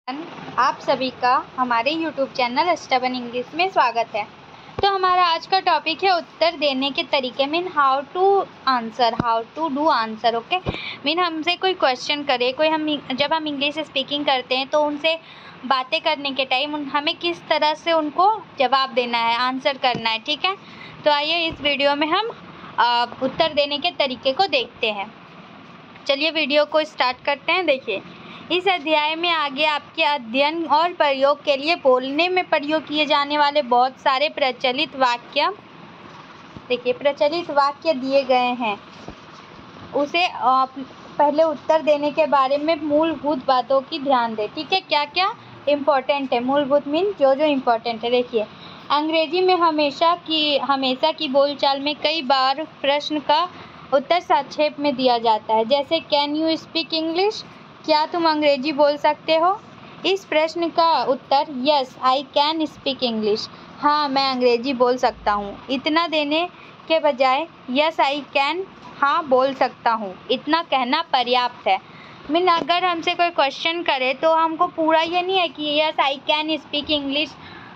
आप सभी का हमारे YouTube चैनल स्टबन इंग्लिश में स्वागत है। तो हमारा आज का टॉपिक है उत्तर देने के तरीके। Mean how to do answer. Okay, mean हमसे कोई क्वेश्चन करे, जब हम इंग्लिश स्पीकिंग करते हैं तो उनसे बातें करने के टाइम हमें किस तरह से उनको जवाब देना है, आंसर करना है। ठीक है, तो आइए इस वीडियो में हम उत्तर देने के तरीके को देखते हैं। चलिए वीडियो को स्टार्ट करते हैं। देखिए, इस अध्याय में आगे आपके अध्ययन और प्रयोग के लिए बोलने में प्रयोग किए जाने वाले बहुत सारे प्रचलित वाक्य दिए गए हैं। उसे पहले उत्तर देने के बारे में मूलभूत बातों की ध्यान दें। ठीक है, क्या क्या इम्पोर्टेंट है। मूलभूत मीन जो इम्पोर्टेंट है। देखिए, अंग्रेजी में हमेशा की बोलचाल में कई बार प्रश्न का उत्तर संक्षेप में दिया जाता है, जैसे कैन यू स्पीक इंग्लिश, क्या तुम अंग्रेजी बोल सकते हो। इस प्रश्न का उत्तर yes I can speak English, हाँ मैं अंग्रेजी बोल सकता हूँ। इतना देने के बजाय यस आई कैन, हाँ बोल सकता हूँ, इतना कहना पर्याप्त है। मीन अगर हमसे कोई क्वेश्चन करे तो हमको पूरा ये नहीं है कि yes I can speak English,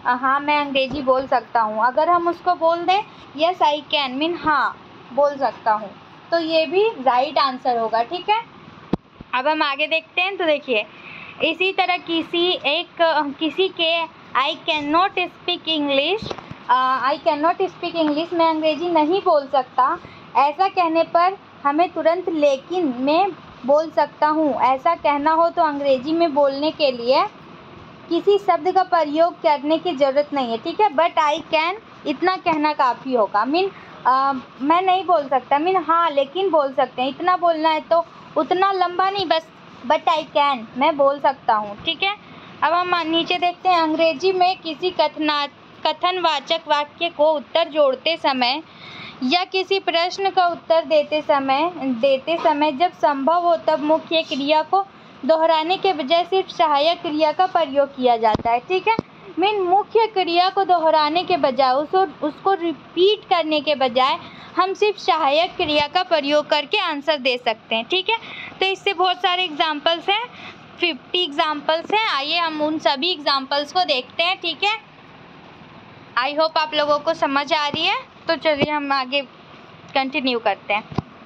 हाँ मैं अंग्रेजी बोल सकता हूँ। अगर हम उसको बोल दें यस आई कैन मीन हाँ बोल सकता हूँ, तो ये भी राइट आंसर होगा। ठीक है, अब हम आगे देखते हैं। तो देखिए, इसी तरह किसी के I can not speak English, मैं अंग्रेजी नहीं बोल सकता, ऐसा कहने पर हमें तुरंत लेकिन मैं बोल सकता हूँ ऐसा कहना हो तो अंग्रेजी में बोलने के लिए किसी शब्द का प्रयोग करने की ज़रूरत नहीं है। ठीक है, बट आई कैन इतना कहना काफ़ी होगा। मीन मैं नहीं बोल सकता मीन हाँ लेकिन बोल सकते हैं, इतना बोलना है तो उतना लंबा नहीं, बस बट आई कैन मैं बोल सकता हूँ। ठीक है, अब हम नीचे देखते हैं। अंग्रेजी में किसी कथनवाचक वाक्य को उत्तर जोड़ते समय या किसी प्रश्न का उत्तर देते समय जब संभव हो तब मुख्य क्रिया को दोहराने के बजाय सिर्फ सहायक क्रिया का प्रयोग किया जाता है। ठीक है, मीन मुख्य क्रिया को दोहराने के बजाय उसको रिपीट करने के बजाय हम सिर्फ सहायक क्रिया का प्रयोग करके आंसर दे सकते हैं। ठीक है, तो इससे बहुत सारे एग्जाम्पल्स हैं, 50 एग्जाम्पल्स हैं। आइए हम उन सभी एग्जाम्पल्स को देखते हैं। ठीक है, आई होप आप लोगों को समझ आ रही है। तो चलिए हम आगे कंटिन्यू करते हैं।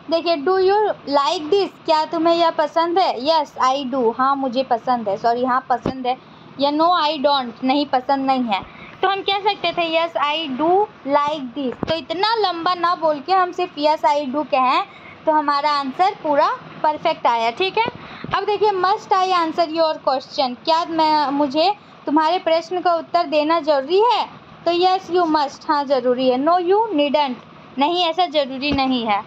देखिए, डू यू लाइक दिस, क्या तुम्हें यह पसंद है। यस आई डू, हाँ मुझे पसंद है, सॉरी हाँ पसंद है। या नो आई डोंट, नहीं पसंद नहीं है। तो हम कह सकते थे yes I do like this. तो इतना लंबा ना बोल के हम सिर्फ यस आई डू कहें तो हमारा आंसर पूरा परफेक्ट आया। ठीक है, अब देखिए, must I answer your question, क्या मुझे तुम्हारे प्रश्न का उत्तर देना ज़रूरी है। तो यस यू मस्ट, हाँ ज़रूरी है। नो यू नीडंट, नहीं ऐसा ज़रूरी नहीं है।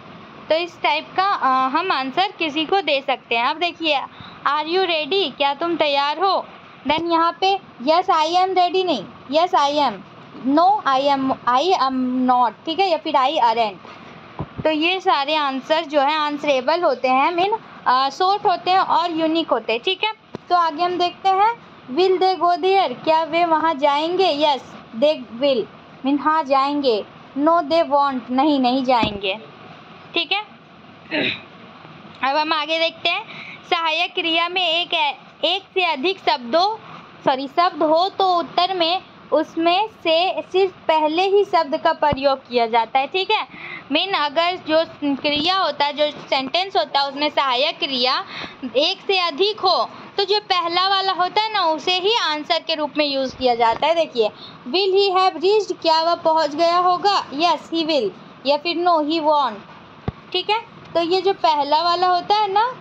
तो इस टाइप का हम आंसर किसी को दे सकते हैं। अब देखिए, आर यू रेडी, क्या तुम तैयार हो। देन यहाँ पे यस आई एम रेडी नहीं, yes I am, no I am not. ठीक है, या फिर आई अरेंट। तो ये सारे आंसर जो है आंसरेबल होते हैं, मीन शॉर्ट होते हैं और यूनिक होते हैं। ठीक है, तो आगे हम देखते हैं। विल दे गो देयर, क्या वे वहाँ जाएंगे। यस दे विल मीन हाँ जाएंगे। नो दे वॉन्ट, नहीं जाएंगे। ठीक है, अब हम आगे देखते हैं। सहायक क्रिया में एक से अधिक शब्द हो तो उत्तर में उसमें से सिर्फ पहले ही शब्द का प्रयोग किया जाता है। ठीक है, मीन अगर जो क्रिया होता है, जो सेंटेंस होता है, उसमें सहायक क्रिया एक से अधिक हो तो जो पहला वाला होता है ना, उसे ही आंसर के रूप में यूज़ किया जाता है। देखिए, विल ही हैव रीच्ड, क्या वह पहुंच गया होगा। यस ही विल, या फिर नो ही वॉन्ट। ठीक है, तो ये जो पहला वाला होता है ना,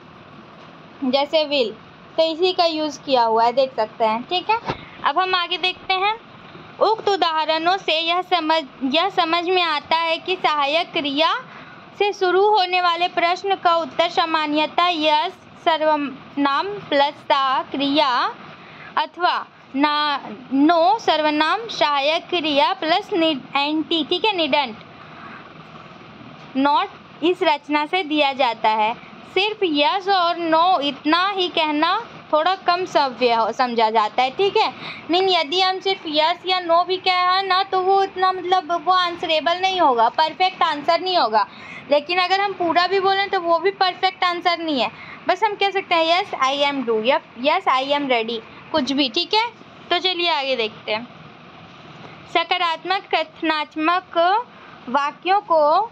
जैसे विल, तो इसी का यूज़ किया हुआ है, देख सकते हैं। ठीक है, अब हम आगे देखते हैं। उक्त उदाहरणों से यह समझ में आता है कि सहायक क्रिया से शुरू होने वाले प्रश्न का उत्तर सामान्यतः यस सर्वनाम प्लस सा क्रिया अथवा नो सर्वनाम सहायक क्रिया प्लस एंटी, ठीक है, निडंट नॉट, इस रचना से दिया जाता है। सिर्फ यस और नो इतना ही कहना थोड़ा कम सभ्य समझा जाता है। ठीक है, मीन यदि हम सिर्फ यस या नो भी कहें ना तो वो इतना वो आंसरेबल नहीं होगा, परफेक्ट आंसर नहीं होगा। लेकिन अगर हम पूरा भी बोलें तो वो भी परफेक्ट आंसर नहीं है। बस हम कह सकते हैं यस आई एम डू या यस आई एम रेडी, कुछ भी, ठीक है। तो चलिए आगे देखते हैं। सकारात्मक कथनात्मक वाक्यों को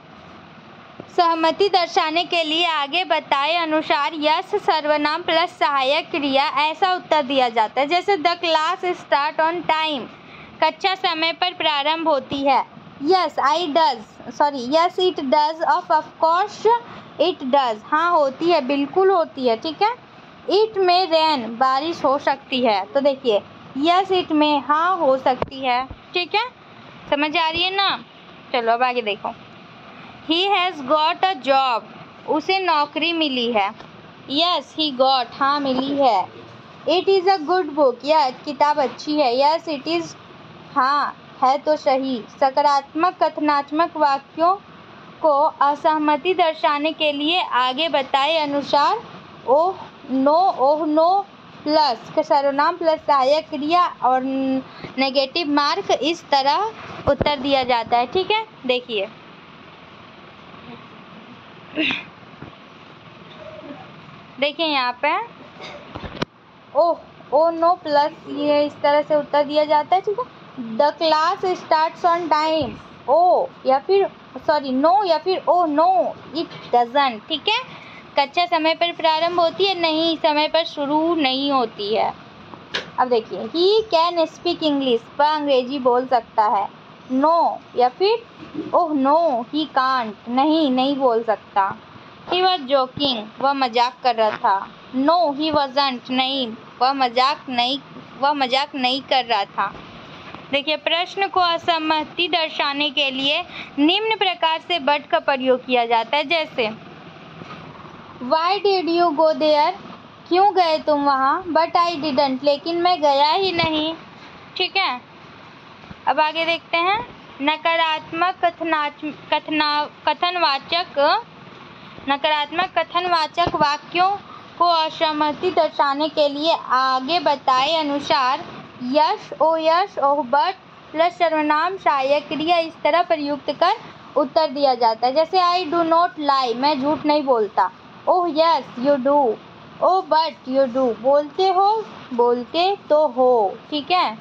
सहमति दर्शाने के लिए आगे बताए अनुसार यस सर्वनाम प्लस सहायक क्रिया ऐसा उत्तर दिया जाता है। जैसे the class start on time, कक्षा समय पर प्रारंभ होती है। Yes it does, of course it does, हाँ होती है, बिल्कुल होती है, ठीक है। इट में रेन, बारिश हो सकती है। तो देखिए यस इट में, हाँ हो सकती है, ठीक है। समझ आ रही है ना। चलो अब आगे देखो। He has got a job, उसे नौकरी मिली है। यस ही गॉट, हाँ मिली है। It is a good book, यह किताब अच्छी है। यस इट इज़, हाँ है तो सही। सकारात्मक कथनात्मक वाक्यों को असहमति दर्शाने के लिए आगे बताए अनुसार ओह नो प्लस सर्वनाम प्लस सहायक क्रिया और नेगेटिव मार्क, इस तरह उत्तर दिया जाता है, ठीक है। देखिए यहाँ पे ओह नो प्लस ये इस तरह से उत्तर दिया जाता है, ठीक है। The class starts on time, no या फिर ओह नो इट डजंट, ठीक है। कक्षा समय पर प्रारंभ होती है, नहीं समय पर शुरू नहीं होती है। अब देखिए ही कैन स्पीक इंग्लिश, वह अंग्रेजी बोल सकता है। नो या फिर ओह नो ही कांट, नहीं बोल सकता। ही वॉज जोकिंग, वह मजाक कर रहा था। नो ही वॉजंट, नहीं वह मजाक नहीं कर रहा था। देखिए प्रश्न को असहमति दर्शाने के लिए निम्न प्रकार से बट का प्रयोग किया जाता है। जैसे why did you go there, क्यों गए तुम वहाँ। बट आई डिडंट, लेकिन मैं गया ही नहीं, ठीक है। अब आगे देखते हैं। नकारात्मक कथनवाचक वाक्यों को असहमति दर्शाने के लिए आगे बताए अनुसार यस ओह बट प्लस सर्वनाम सहायक क्रिया इस तरह प्रयुक्त कर उत्तर दिया जाता है। जैसे आई डू नॉट लाई, मैं झूठ नहीं बोलता। Oh yes you do, oh but you do, बोलते तो हो, ठीक है।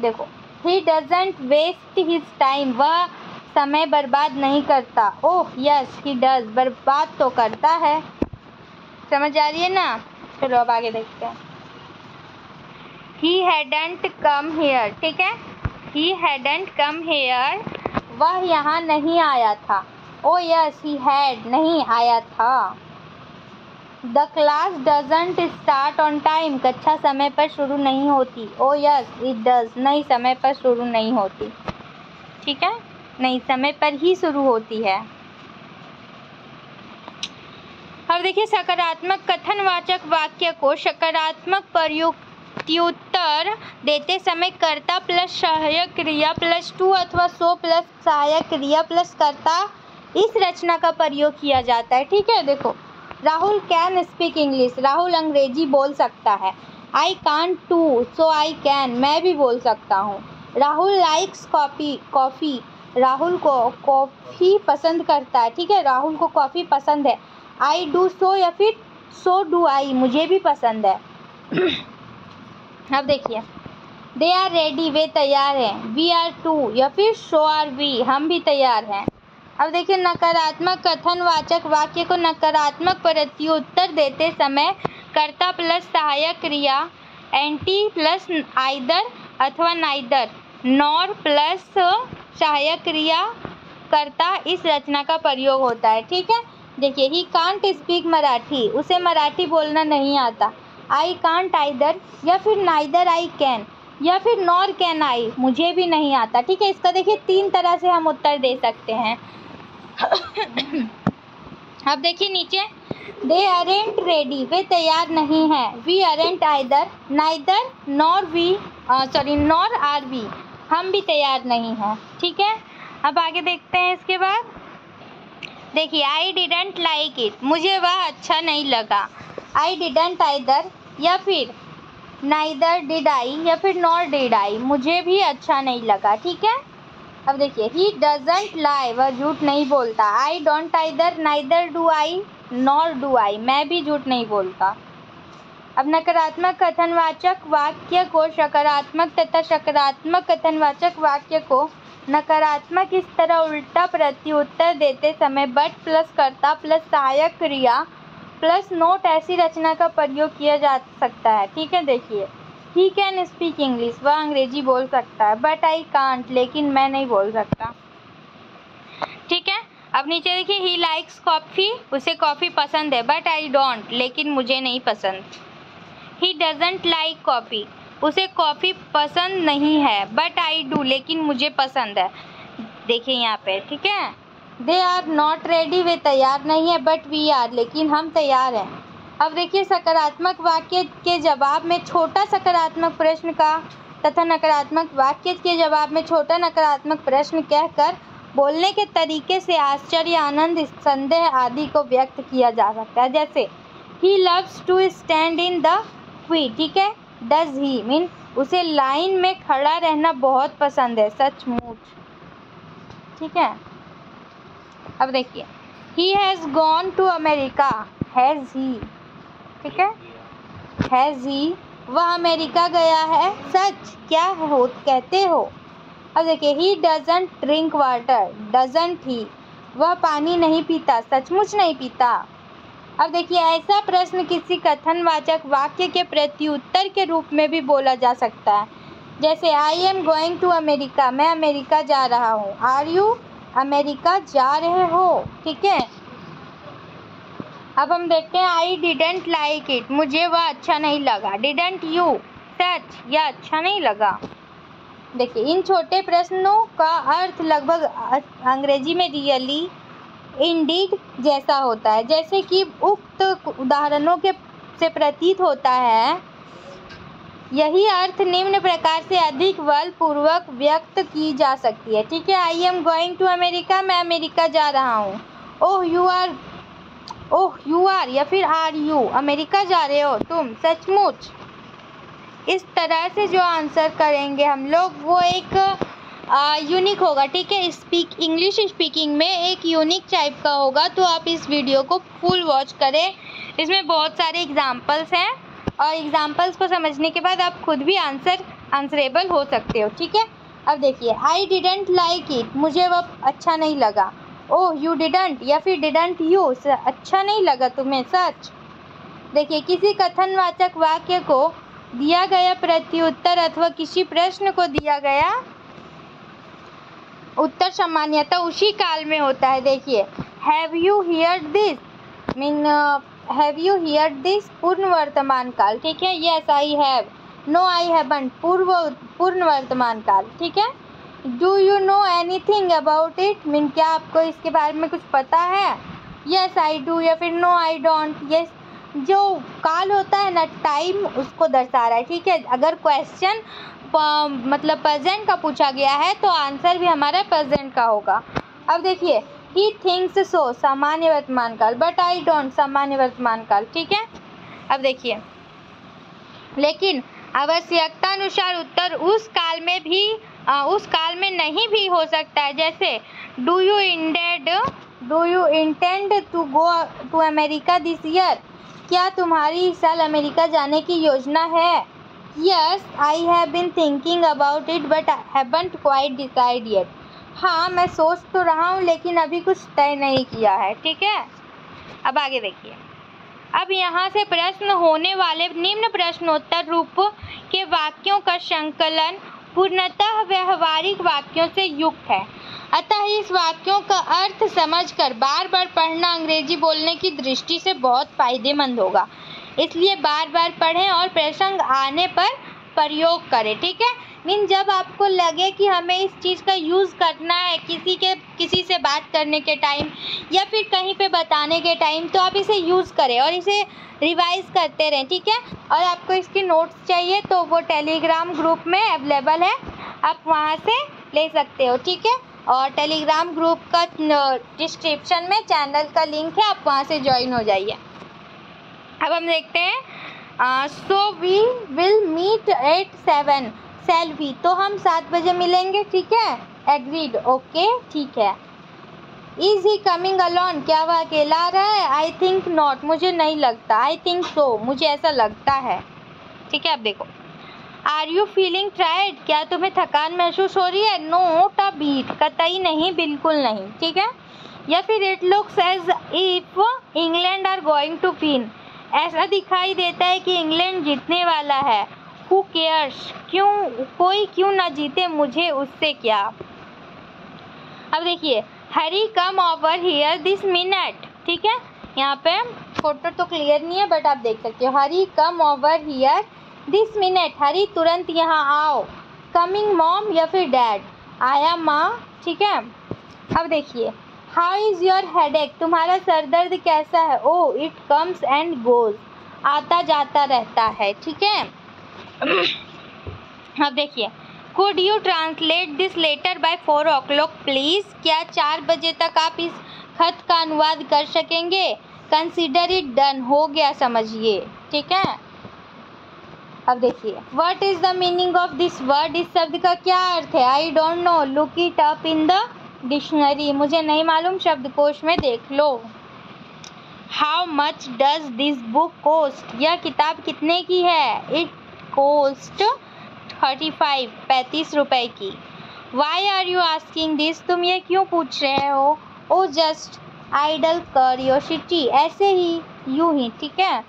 देखो he doesn't waste his time, वह समय बर्बाद नहीं करता। ओह यस ही डज, बर्बाद तो करता है। समझ आ रही है ना। चलो अब आगे देखते हैं। ही हैडंट कम हेयर, ठीक है। ही हैडंट कम हेयर, वह यहाँ नहीं आया था। ओह यस ही हैड, नहीं आया था। The class doesn't start on time, कक्षा समय पर शुरू नहीं होती। ओह यस इट डज, नहीं समय पर शुरू नहीं होती, ठीक है। नहीं समय पर ही शुरू होती है। अब देखिए सकारात्मक कथनवाचक वाक्य को सकारात्मक प्रत्युत्तर देते समय कर्ता प्लस सहायक क्रिया प्लस टू अथवा सो प्लस सहायक क्रिया प्लस कर्ता, इस रचना का प्रयोग किया जाता है, ठीक है। देखो Rahul can speak English, Rahul अंग्रेजी बोल सकता है। I can't too, so I can, मैं भी बोल सकता हूँ। राहुल लाइक्स कॉफ़ी, राहुल को कॉफ़ी पसंद करता है, ठीक है। राहुल को कॉफ़ी पसंद है। आई डू सो या फिर सो डू आई, मुझे भी पसंद है। अब देखिए दे आर रेडी, वे तैयार हैं। वी आर टू या फिर सो आर वी, हम भी तैयार हैं। अब देखिए नकारात्मक कथनवाचक वाक्य को नकारात्मक प्रत्युत्तर देते समय कर्ता प्लस सहायक क्रिया एंटी प्लस आइदर अथवा नाइदर, नॉर प्लस सहायक क्रिया कर्ता, इस रचना का प्रयोग होता है, ठीक है। देखिए ही कांट स्पीक मराठी, उसे मराठी बोलना नहीं आता। आई कांट आइदर या फिर नाइदर आई कैन या फिर नॉर कैन आई, मुझे भी नहीं आता, ठीक है। इसका देखिए 3 तरह से हम उत्तर दे सकते हैं। अब देखिए नीचे दे अरेंट रेडी, वे तैयार नहीं है। We aren't either, neither nor are we, हम भी तैयार नहीं हैं, ठीक है। अब आगे देखते हैं। इसके बाद देखिए आई डिडंट लाइक इट, मुझे वह अच्छा नहीं लगा। आई डिडंट आइदर या फिर नाइदर डिड आई या फिर नॉर डिड आई, मुझे भी अच्छा नहीं लगा, ठीक है। अब देखिए ही डजंट लाई, वह झूठ नहीं बोलता। I don't either, neither do I nor do I, मैं भी झूठ नहीं बोलता। अब नकारात्मक कथनवाचक वाक्य को सकारात्मक तथा सकारात्मक कथनवाचक वाक्य को नकारात्मक इस तरह उल्टा प्रत्युत्तर देते समय बट प्लस कर्ता प्लस सहायक क्रिया प्लस नोट ऐसी रचना का प्रयोग किया जा सकता है। ठीक है, देखिए, ही कैन स्पीक इंग्लिश, वह अंग्रेजी बोल सकता है, बट आई कांट, लेकिन मैं नहीं बोल सकता। ठीक है, अब नीचे देखिए, ही लाइक्स कॉफ़ी, उसे कॉफ़ी पसंद है, बट आई डोंट, लेकिन मुझे नहीं पसंद। ही डजंट लाइक कॉफ़ी, उसे कॉफ़ी पसंद नहीं है, बट आई डू, लेकिन मुझे पसंद है। देखिए यहाँ पे, ठीक है, दे आर नॉट रेडी, वे तैयार नहीं है, बट वी आर, लेकिन हम तैयार हैं। अब देखिए, सकारात्मक वाक्य के जवाब में छोटा सकारात्मक प्रश्न का तथा नकारात्मक वाक्य के जवाब में छोटा नकारात्मक प्रश्न कहकर बोलने के तरीके से आश्चर्य, आनंद, संदेह आदि को व्यक्त किया जा सकता है। जैसे he loves to stand in the queue, ठीक है, डज ही मीन उसे लाइन में खड़ा रहना बहुत पसंद है, सचमुच। ठीक है, अब देखिए, he has gone to America, has he, ठीक है, हैज़ ही, वह अमेरिका गया है, सच, क्या हो कहते हो। अब देखिए, he doesn't drink water, doesn't ही, वह पानी नहीं पीता, सचमुच नहीं पीता। अब देखिए, ऐसा प्रश्न किसी कथनवाचक वाक्य के प्रत्युत्तर के रूप में भी बोला जा सकता है। जैसे I am going to America, मैं अमेरिका जा रहा हूँ। आर यू, अमेरिका जा रहे हो। ठीक है, अब हम देखते हैं, आई डिडंट लाइक इट, मुझे वह अच्छा नहीं लगा। डिडंट यू, सच, यह अच्छा नहीं लगा। देखिए, इन छोटे प्रश्नों का अर्थ लगभग अंग्रेजी में रियली, इंडीड जैसा होता है। जैसे कि उक्त उदाहरणों के से प्रतीत होता है, यही अर्थ निम्न प्रकार से अधिक बलपूर्वक व्यक्त की जा सकती है। ठीक है, I am going to America, मैं अमेरिका जा रहा हूँ। ओह यू आर, या फिर आर यू, अमेरिका जा रहे हो तुम, सचमुच। इस तरह से जो आंसर करेंगे हम लोग वो एक यूनिक होगा। ठीक है, इंग्लिश स्पीकिंग में एक यूनिक टाइप का होगा। तो आप इस वीडियो को फुल वॉच करें, इसमें बहुत सारे एग्जाम्पल्स हैं और एग्जाम्पल्स को समझने के बाद आप खुद भी आंसरेबल हो सकते हो। ठीक है, अब देखिए, आई डिडंट लाइक इट, मुझे वह अच्छा नहीं लगा। ओह यू डिडंट, या फिर डिडंट यू, अच्छा नहीं लगा तुम्हें, सच। देखिए, किसी कथनवाचक वाक्य को दिया गया प्रत्युत्तर अथवा किसी प्रश्न को दिया गया उत्तर सामान्यतः उसी काल में होता है। देखिए, have you heard this mean have you heard this, पूर्ण वर्तमान काल। ठीक है, yes I have, no I haven't, पूर्ण वर्तमान काल। ठीक है, do you know anything about it mean क्या आपको इसके बारे में कुछ पता है। यस आई डू, या फिर नो आई डोंट। यस, जो काल होता है ना, टाइम, उसको दर्शा रहा है। ठीक है, अगर क्वेश्चन मतलब प्रेजेंट का पूछा गया है तो आंसर भी हमारा प्रेजेंट का होगा। अब देखिए, ही थिंक्स सो, सामान्य वर्तमान काल, बट आई डोंट, सामान्य वर्तमान काल। ठीक है, अब देखिए, लेकिन आवश्यकता अनुसार उत्तर उस काल में नहीं भी हो सकता है। जैसे do you intend to go to America this year, क्या तुम्हारी इस साल अमेरिका जाने की योजना है। Yes I have been thinking about it but haven't quite decide yet, हाँ मैं सोच तो रहा हूँ लेकिन अभी कुछ तय नहीं किया है। ठीक है, अब आगे देखिए, अब यहाँ से प्रश्न होने वाले निम्न प्रश्नोत्तर रूप के वाक्यों का संकलन पूर्णतः व्यवहारिक वाक्यों से युक्त है। अतः इस वाक्यों का अर्थ समझकर बार बार पढ़ना अंग्रेजी बोलने की दृष्टि से बहुत फायदेमंद होगा। इसलिए बार बार पढ़ें और प्रसंग आने पर प्रयोग करें। ठीक है, मीन जब आपको लगे कि हमें इस चीज़ का यूज़ करना है किसी से बात करने के टाइम या फिर कहीं पे बताने के टाइम, तो आप इसे यूज़ करें और इसे रिवाइज करते रहें। ठीक है, और आपको इसकी नोट्स चाहिए तो वो टेलीग्राम ग्रुप में अवेलेबल है, आप वहाँ से ले सकते हो। ठीक है, और टेलीग्राम ग्रुप का डिस्क्रिप्शन में चैनल का लिंक है, आप वहाँ से ज्वाइन हो जाइए। अब हम देखते हैं, so we will meet at 7, shall we, तो हम 7 बजे मिलेंगे। ठीक है, एग्रीड, ओके ठीक है। इज ही कमिंग अलॉन, क्या वह अकेला आ रहा है? आई थिंक नॉट, मुझे नहीं लगता। आई थिंक सो, मुझे ऐसा लगता है। ठीक है, अब देखो, आर यू फीलिंग टायर्ड, क्या तुम्हें थकान महसूस हो रही है? नोट अ बीट, कतई नहीं, बिल्कुल नहीं। ठीक है, या फिर it looks as if England are going to win, ऐसा दिखाई देता है कि इंग्लैंड जीतने वाला है। हु केयर्स, कोई क्यों ना जीते, मुझे उससे क्या। अब देखिए, hurry come over here this minute. ठीक है, यहाँ पे फोटो तो क्लियर नहीं है बट आप देख सकते हो। Hurry come over here this minute, hurry तुरंत यहाँ आओ। कमिंग मॉम या फिर डैड, आया माँ। ठीक है, अब देखिए, हाउ इज़ योर हेडेक, तुम्हारा सर दर्द कैसा है? Oh it comes and goes, आता जाता रहता है। ठीक है, अब देखिए, could you translate this letter by 4 o'clock please, क्या 4 बजे तक आप इस खत का अनुवाद कर सकेंगे? कंसिडर इट डन, हो गया समझिए। ठीक है, अब देखिए, what is the meaning of this word, इस शब्द का क्या अर्थ है? I don't know, look it up in the dictionary, मुझे नहीं मालूम, शब्दकोश में देख लो। How much does this book cost, यह किताब कितने की है? इट कोस्ट 35 रुपए की। Why are you asking this, तुम ये क्यों पूछ रहे हो? ओ जस्ट आइडल क्यूरियोसिटी, ऐसे ही, यूं ही। ठीक है,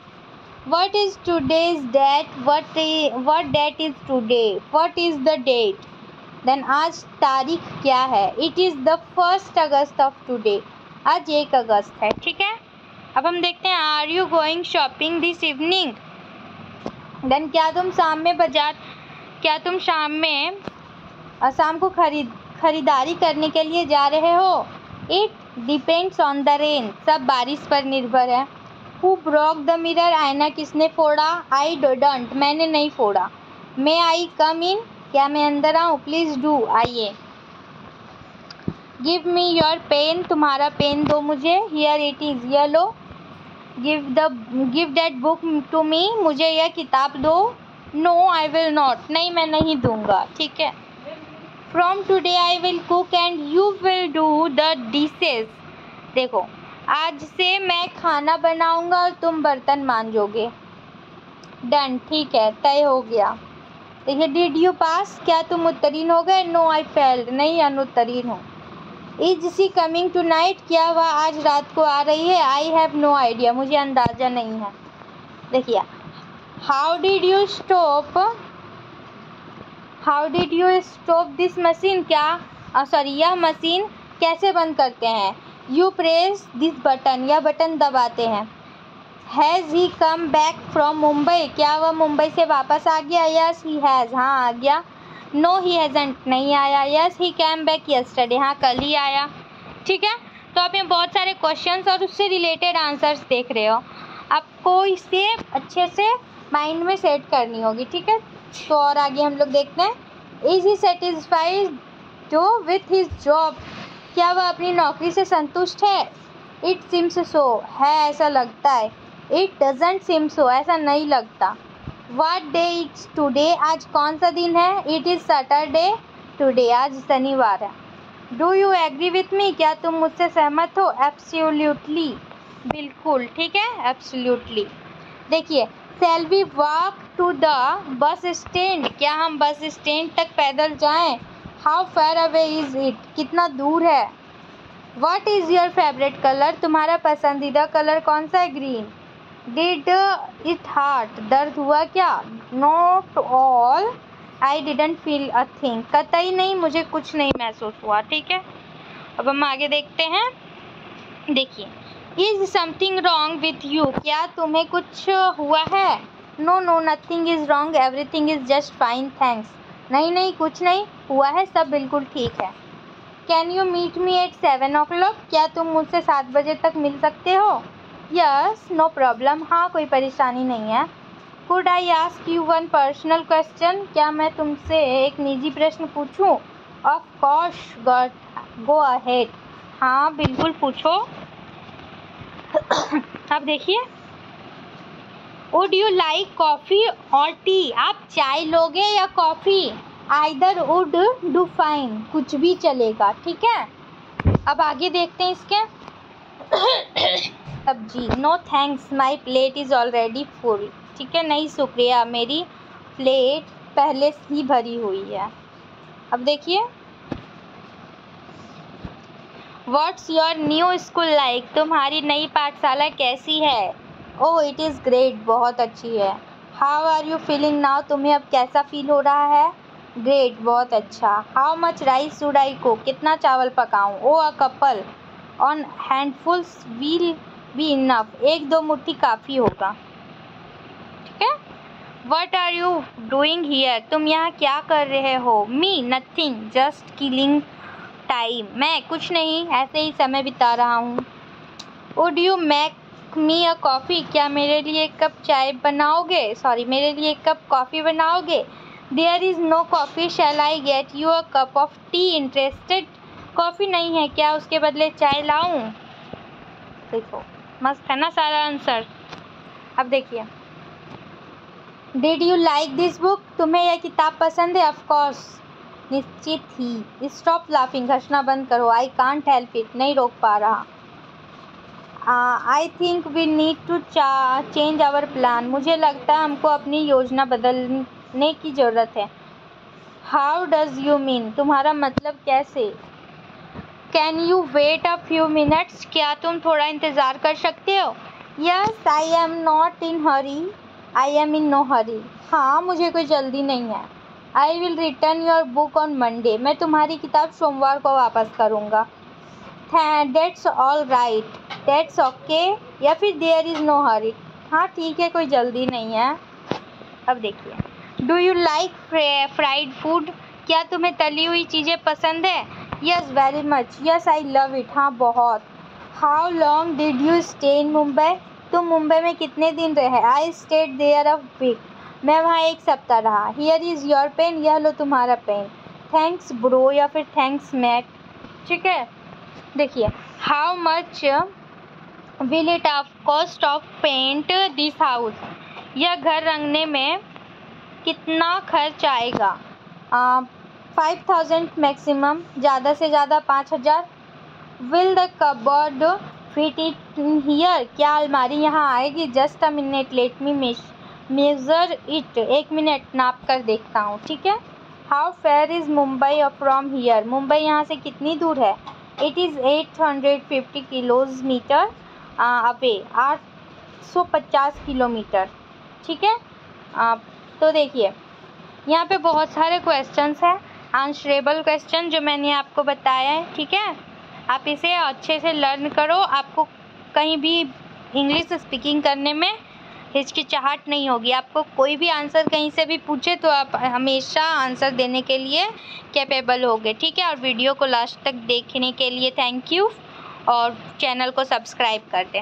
What is today's date? What date is today? What is the date? Then आज तारीख क्या है? It is the 1st August of today. आज 1 अगस्त है। ठीक है, अब हम देखते हैं, Are you going shopping this evening? Then क्या तुम शाम को खरीदारी करने के लिए जा रहे हो? It depends on the rain. सब बारिश पर निर्भर है। Who broke the mirror? आईना किसने फोड़ा? I didn't, मैंने नहीं फोड़ा। May I come in? क्या मैं अंदर आऊँ? Please do, आइए। Give me your pen, तुम्हारा पेन दो मुझे। Here it is, ये लो। Give that book to me, मुझे यह किताब दो। No, I will not, नहीं मैं नहीं दूंगा। ठीक है, From today I will cook and you will do the dishes. देखो, आज से मैं खाना बनाऊंगा और तुम बर्तन मांजोगे। डन, ठीक है, तय हो गया। देखिए, डिड यू पास, क्या तुम उत्तीर्ण हो गए? नो आई फेल्ड, नहीं अनुत्तीर्ण हूँ। Is she coming tonight, क्या वह आज रात को आ रही है? आई हैव नो आइडिया, मुझे अंदाज़ा नहीं है। देखिए, how did you stop this machine, यह मशीन कैसे बंद करते हैं? यू प्रेस दिस बटन, यह बटन दबाते हैं। Has he come back from Mumbai, क्या वह मुंबई से वापस आ गया? यस ही हैज़, हाँ आ गया। नो ही हैज़न्ट, नहीं आया। Yes he came back yesterday, हाँ कल ही आया। ठीक है, तो आप यहाँ बहुत सारे क्वेश्चंस और उससे रिलेटेड आंसर्स देख रहे हो, आपको इसे अच्छे से माइंड में सेट करनी होगी। ठीक है, तो और आगे हम लोग देखते हैं, is he satisfied with his job, क्या वह अपनी नौकरी से संतुष्ट है? इट सिम्स सो, है ऐसा लगता है। इट डजंट सिम सो, ऐसा नहीं लगता। व्हाट डे इट्स टुडे, आज कौन सा दिन है? इट इज़ सैटरडे टुडे, आज शनिवार है। Do you agree with me, क्या तुम मुझसे सहमत हो? एब्सोल्युटली, बिल्कुल। ठीक है, एब्सोल्युटली। देखिए, shall we walk to the bus stand, क्या हम बस स्टैंड तक पैदल जाएं? How far away is it, कितना दूर है? What is your favourite colour, तुम्हारा पसंदीदा कलर कौन सा है? ग्रीन। डिड इट हर्ट, दर्द हुआ क्या? Not all, I didn't feel a thing, कतई नहीं, मुझे कुछ नहीं महसूस हुआ। ठीक है, अब हम आगे देखते हैं। देखिए, is something wrong with you, क्या तुम्हें कुछ हुआ है? No no, nothing is wrong, everything is just fine thanks, नहीं नहीं कुछ नहीं हुआ है, सब बिल्कुल ठीक है। Can you meet me at 7 o'clock, क्या तुम मुझसे 7 बजे तक मिल सकते हो? यस, नो प्रॉब्लम, हाँ कोई परेशानी नहीं है। Could I ask you one personal question, क्या मैं तुमसे एक निजी प्रश्न पूछूं? ऑफ कोर्स, गो अहेड, हाँ बिल्कुल पूछो। अब देखिए, वुड यू लाइक कॉफ़ी और टी, आप चाय लोगे या coffee? Either would do fine, कुछ भी चलेगा। ठीक है, अब आगे देखते हैं इसके। सब्जी, no thanks my plate is already full. ठीक है, नहीं शुक्रिया, मेरी प्लेट पहले से ही भरी हुई है। अब देखिए, what's your new school like, तुम्हारी नई पाठशाला कैसी है? ओह इट इज़ ग्रेट, बहुत अच्छी है। How are you feeling now, तुम्हें अब कैसा फील हो रहा है? ग्रेट, बहुत अच्छा। How much rice should I cook, कितना चावल पकाऊं? Oh a couple on handfuls will be enough, एक दो मुट्ठी काफ़ी होगा। ठीक है। What are you doing here, तुम यहाँ क्या कर रहे हो? Me nothing, just killing time, मैं कुछ नहीं, ऐसे ही समय बिता रहा हूँ। Would you make me a coffee, क्या मेरे लिए एक कप चाय बनाओगे? मेरे लिए एक कप कॉफ़ी बनाओगे? There is no coffee, shall I get you a cup of tea interested, coffee नहीं है क्या, उसके बदले चाय लाऊं? देखो मस्त है ना सारा आंसर। अब देखिए, did you like this book, तुम्हें यह किताब पसंद है? ऑफ कोर्स, निश्चित ही। स्टॉप लाफिंग, हंसना बंद करो। आई कांट हेल्प इट, नहीं रोक पा रहा। I think we need to change our plan, मुझे लगता है हमको अपनी योजना बदलने की ज़रूरत है। हाउ डज यू मीन, तुम्हारा मतलब कैसे? Can you wait a few minutes, क्या तुम थोड़ा इंतज़ार कर सकते हो? Yes, I am not in hurry, I am in no hurry, हाँ मुझे कोई जल्दी नहीं है। I will return your book on Monday, मैं तुम्हारी किताब सोमवार को वापस करूँगा। That's all right, that's okay, या फिर देयर इज़ नो हरी, हाँ ठीक है, कोई जल्दी नहीं है। अब देखिए, do you like fried food, क्या तुम्हें तली हुई चीज़ें पसंद है? Yes very much, yes I love it, हाँ बहुत। How long did you stay in Mumbai, तुम मुंबई में कितने दिन रहे? I stayed there a week, मैं वहाँ एक सप्ताह रहा। हियर इज़ योर पेन, यह लो तुम्हारा पेन। थैंक्स ब्रो, या फिर थैंक्स मैट। ठीक है। देखिए, how much will it cost of paint this house, यह घर रंगने में कितना खर्च आएगा? 5000 मैक्सिमम, ज़्यादा से ज़्यादा 5000। Will the cupboard fit it in here, क्या अलमारी यहाँ आएगी? Just a minute, let me measure it, एक मिनट नाप कर देखता हूँ। ठीक है। How fair is Mumbai from here, Mumbai यहाँ से कितनी दूर है? It is 850 kilometre away, 850 kilometre. ठीक है। तो देखिए, यहाँ पे बहुत सारे क्वेश्चंस हैं, आंसरेबल क्वेश्चन जो मैंने आपको बताया है। ठीक है, आप इसे अच्छे से लर्न करो, आपको कहीं भी इंग्लिश स्पीकिंग करने में हिचकिचाहट नहीं होगी। आपको कोई भी आंसर कहीं से भी पूछे तो आप हमेशा आंसर देने के लिए कैपेबल होगे। ठीक है, और वीडियो को लास्ट तक देखने के लिए थैंक यू, और चैनल को सब्सक्राइब कर दें।